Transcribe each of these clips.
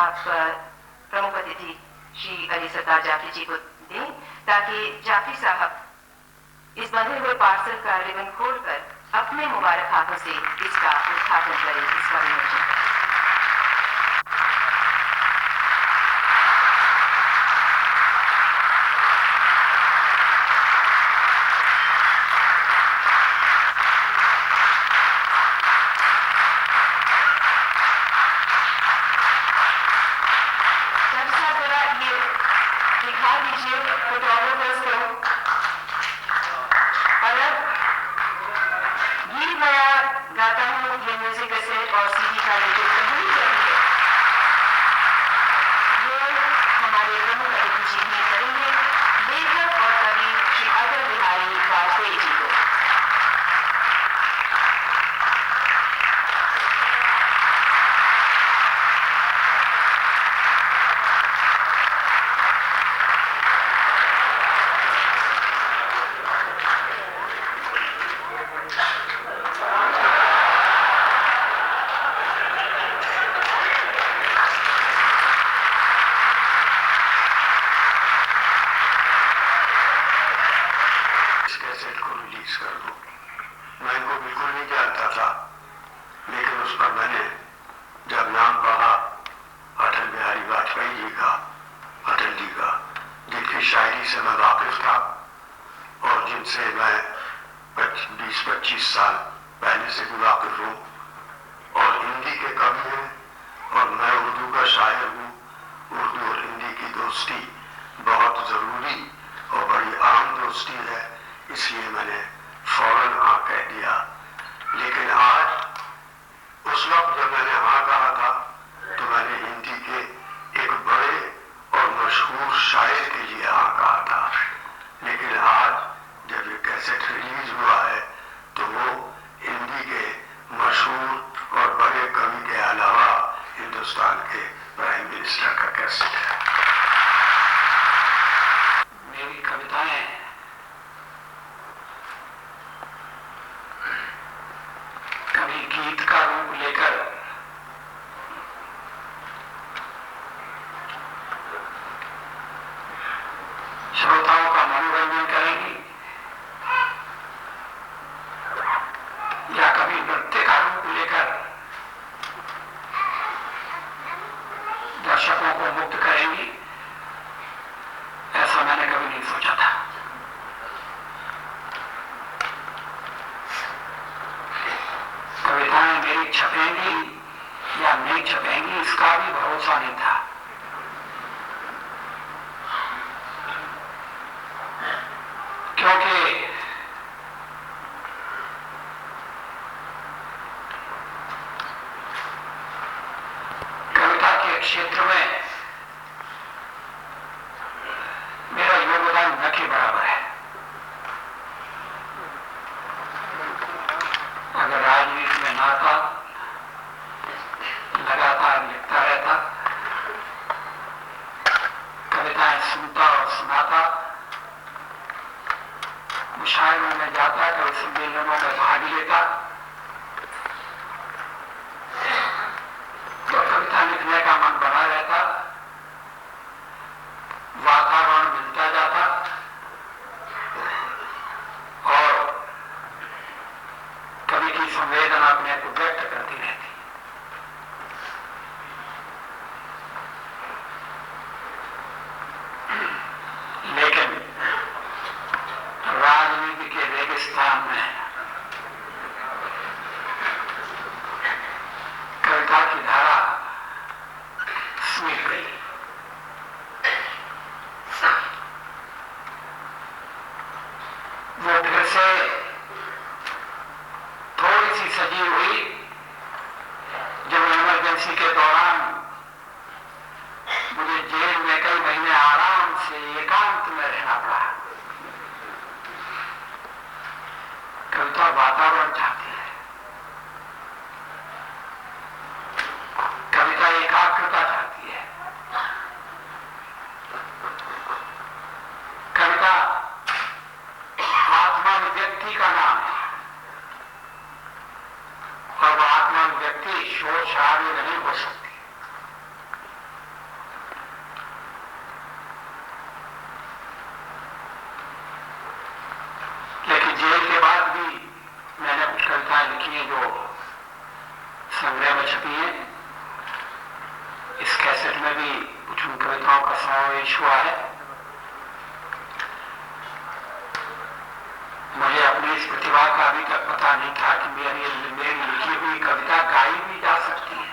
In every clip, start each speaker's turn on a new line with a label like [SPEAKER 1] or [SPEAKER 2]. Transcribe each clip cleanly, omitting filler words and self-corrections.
[SPEAKER 1] आप प्रमुख अतिथि श्री अली सरदार जाफरी जी को दें, ताकि जाफरी साहब इस बंधे हुए पार्सल का रिबन खोलकर अपने मुबारक हाथों से इसका उद्घाटन करें, इसका विमोचन करें।
[SPEAKER 2] शायरी से मैं वाकिफ था और जिनसे मैं 20-25 साल पहले से भी वाकिफ हूँ, और हिंदी के कवि हैं और मैं उर्दू का शायर हूँ। उर्दू और हिंदी की दोस्ती बहुत ज़रूरी और बड़ी आम दोस्ती है, इसलिए मैंने फौरन हाँ कह दिया। लेकिन आज उस वक्त जब मैंने हाँ कहा था तो मैंने हिंदी के एक बड़े और मशहूर शायर के लिए हाँ कहा था, लेकिन आज जब ये कैसेट रिलीज हुआ है तो वो हिंदी के मशहूर और बड़े कवि के अलावा हिंदुस्तान के प्राइम मिनिस्टर का कैसेट है।
[SPEAKER 3] मेरी कविताएं कभी गीत का रूप लेकर श्रोताओं का मनोरंजन करेंगी, या कभी नृत्य का रूप लेकर दर्शकों को मुक्त करेंगी, ऐसा मैंने कभी नहीं सोचा था। कविताएं मेरी छपेंगी या नहीं छपेंगी इसका भी भरोसा नहीं था। क्योंकि कविता के क्षेत्र में मेरा योगदान न के बराबर है। अगर राजनीति में ना था, लगातार लिखता रहता, कविताएं सुनता और सुनाता, मुशायरों में जाता, कभी सम्मेलनों में भाग लेता, तो कविता लिखने का मन बना रहता। कैसेट में भी कुछ उन कविताओं का समावेश हुआ है। मुझे अपनी इस प्रतिभा का अभी तक पता नहीं था कि मेरी लिखी हुई कविता गाई भी जा सकती है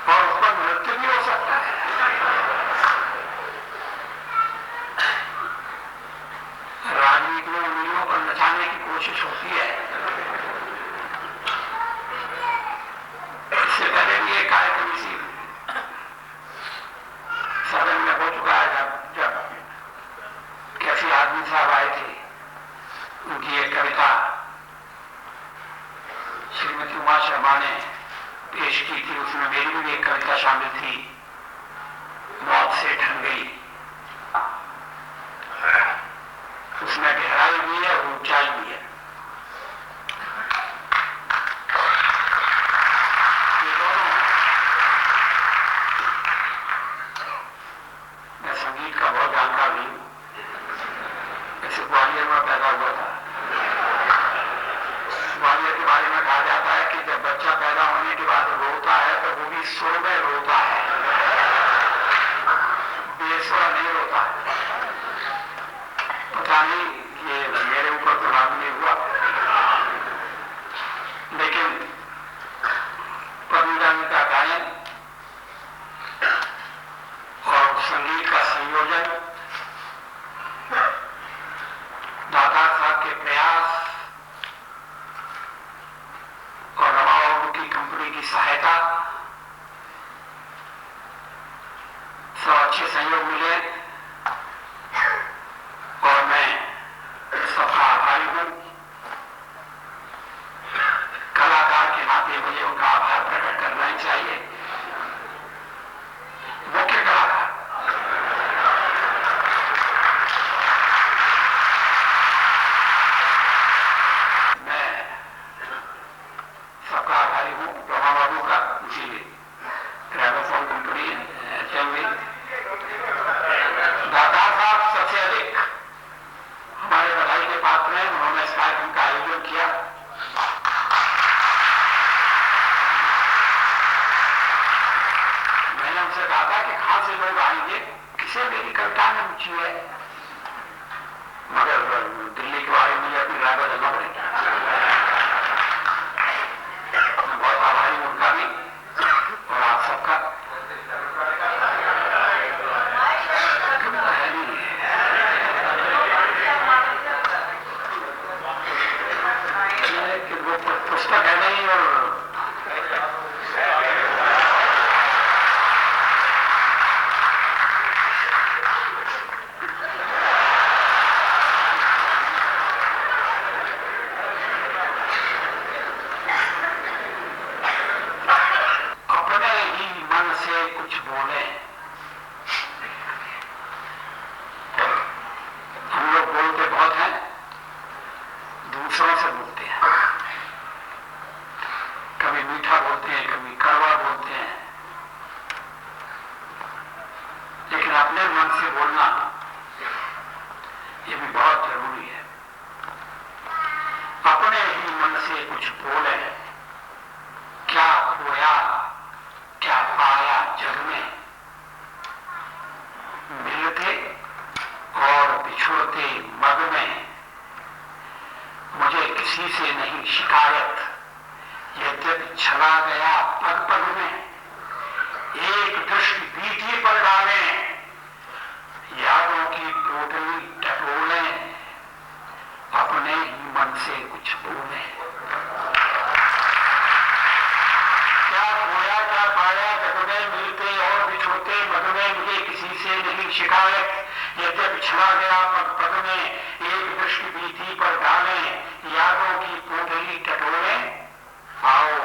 [SPEAKER 3] और उस पर नृत्य भी हो सकता है। राजनीति में उंगलियों पर नचाने की कोशिश होती है। इससे पहले भी एक कार्यक्रम इसी सदन में हो चुका है, जब कैसी आदमी साहब आए थे, उनकी एक कविता श्रीमती उमा शर्मा ने पेश की थी। उसमें मेरी भी एक कविता शामिल थी, मौत से ठन गई। उसमें गहराई भी है और ऊंचाई भी है। ये दोनों, मैं संगीत का बहुत जानकार नहीं हूं, ऐसे ग्वालियर में पैदा हुआ था। ग्वालियर के बारे में कहा जाता है कि जब बच्चा पैदा होने के बाद रोता है तो वो भी सुर में रोता है, बेसुरा नहीं रोता है। पता नहीं ये मेरे ऊपर तो लागू नहीं हुआ, लेकिन पद्मजा का गायन और संगीत का संयोजन, दाता साहब के प्रयास और रमाबाबू की कंपनी की सहायता, सब अच्छे सहयोग मिले और मैं सबका आभारी हूं। कलाकार के नाते मुझे उनका आभार प्रकट करना ही चाहिए। मुख्य कलाकार मैं सबका आभारी हूं, रमाबाबू का, इसीलिए ग्रामोफोन कंपनी चल गई। दादा साहब सबसे अधिक हमारे बधाई के पात्र हैं। उन्होंने इस कार्यक्रम का आयोजन किया। मैंने उनसे कहा था कि कहां से लोग आएंगे, किसे मेरी कविता में रुचि है, मगर दिल्ली के बारे में मुझे अपनी राय बदलना पड़ेगी। मैं बहुत आभारी हूं उनका भी और आप सबका। कविता है नहीं, कि वो पुस्तक है नहीं। और अपने ही मन से कुछ बोले। हम लोग बोलते बहुत हैं, दूसरों से बोलते हैं। कभी मीठा बोलते हैं, कभी कड़वा बोलते हैं, लेकिन अपने मन से बोलना ये भी बहुत जरूरी है। अपने ही मन से कुछ बोले। क्या खोया, क्या पाया जग में, मिलते और बिछुड़ते मग में। मुझे किसी से नहीं शिकायत, यद्यपि छला गया पग पग में। एक दृष्टि बीती पर डालें, यादों की पोटली टटोलें। अपने ही मन से कुछ बोले। क्या खोया क्या पाया जग में, मिलते और बिछुड़ते मग में। मुझे किसी से नहीं शिकायत, यद्यपि छला गया पग पग में। एक दृष्टि बीती पर डालें, यादों की पोटली टटोलें। आओ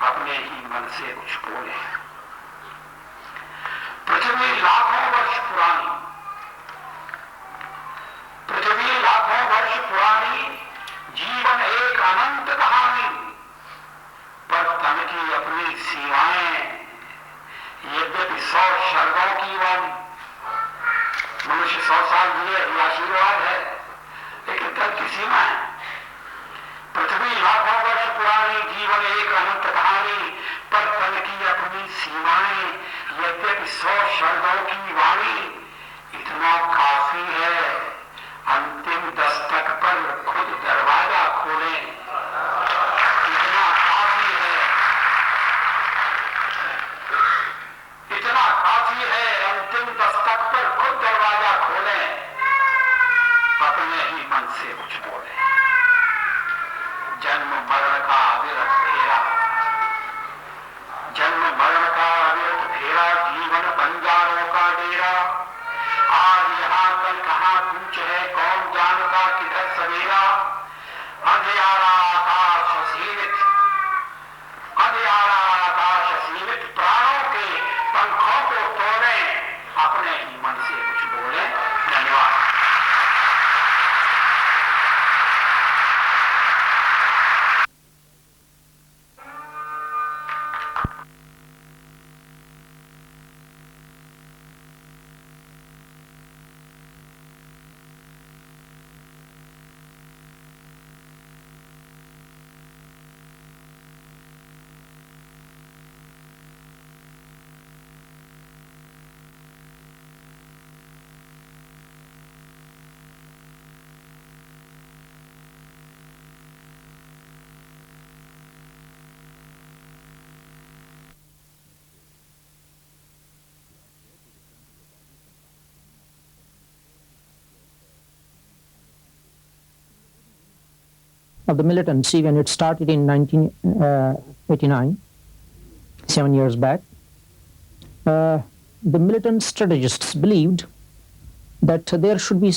[SPEAKER 3] अपने ही मन से कुछ बोले। पृथ्वी लाखों वर्ष पुरानी, पृथ्वी लाखों वर्ष पुरानी, जीवन एक अनंत कहानी। पर तन की अपनी सीमाएं, यद्यपि 100 शरदों की वाणी। मनुष्य 100 साल जिए, ये आशीर्वाद है, लेकिन तन की सीमा है। पृथ्वी लाखों वर्ष पुरानी, जीवन एक अनंत कहानी। पर तन की शब्दों की वाणी इतना काफी है, अंतिम दस्तक पर खुद दरवाजा खोलें, इतना काफी है, इतना काफी है, अंतिम दस्तक पर खुद दरवाजा खोलें, अपने ही मन से कुछ बोले। जन्म मरण का अविरत फेरा, जन्म मरण का अविरत फेरा, जीवन बंजारों का डेरा, आज यहाँ कल कहाँ कूच है, कौन जानता किधर सवेरा, अंधियारा आकाश सीमित, अंधियारा आकाश सीमित, प्राणों के पंखों को तोड़े, अपने ही मन से कुछ बोले। धन्यवाद।
[SPEAKER 4] Of the militancy when it started in 1989, 7 years back. The militant strategists believed that there should be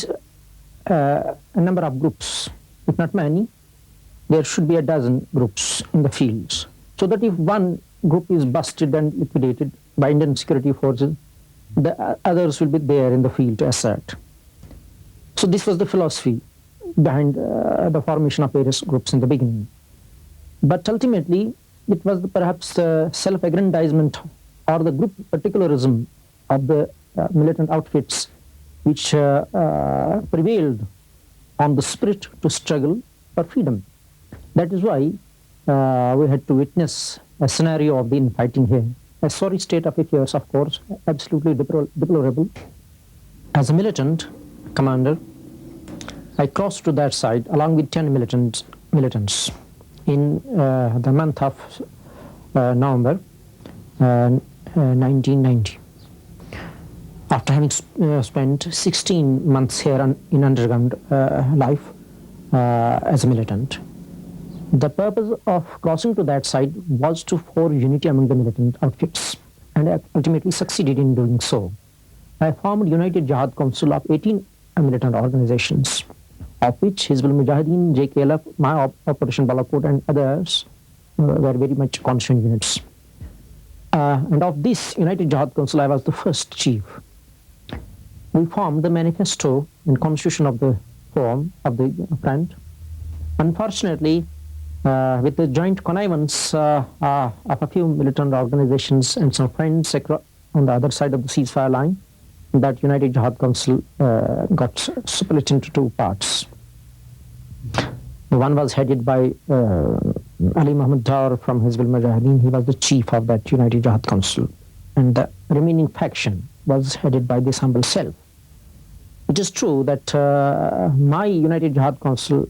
[SPEAKER 4] a number of groups, if not many, there should be a dozen groups in the fields, so that if one group is busted and liquidated by Indian security forces, the others will be there in the field to assert. So this was the philosophy behind the formation of various groups in the beginning. But ultimately, it was perhaps the self-aggrandizement or the group particularism of the militant outfits which prevailed on the spirit to struggle for freedom. That is why we had to witness a scenario of the infighting here. A sorry state of affairs, of course, absolutely deplorable. As a militant commander, I crossed to that side along with 10 militants in the month of November 1990. After having spent 16 months here in underground life as a militant, the purpose of crossing to that side was to forge unity among the militant outfits, and I ultimately succeeded in doing so. I formed United Jihad Council of 18 militant organizations, of which Hizbul Mujahideen, JKLF, my Operation Balakot and others were very much constant units. And of this United Jihad Council, I was the first chief. We formed the manifesto and constitution of the form of the front. Unfortunately, with the joint connivance of a few militant organizations and some friends on the other side of the ceasefire line, that United Jihad Council got split into two parts. The one was headed by Ali Muhammad Dar from Hizbul Mujahideen. He was the chief of that United Jihad Council. And the remaining faction was headed by this humble self. It is true that my United Jihad Council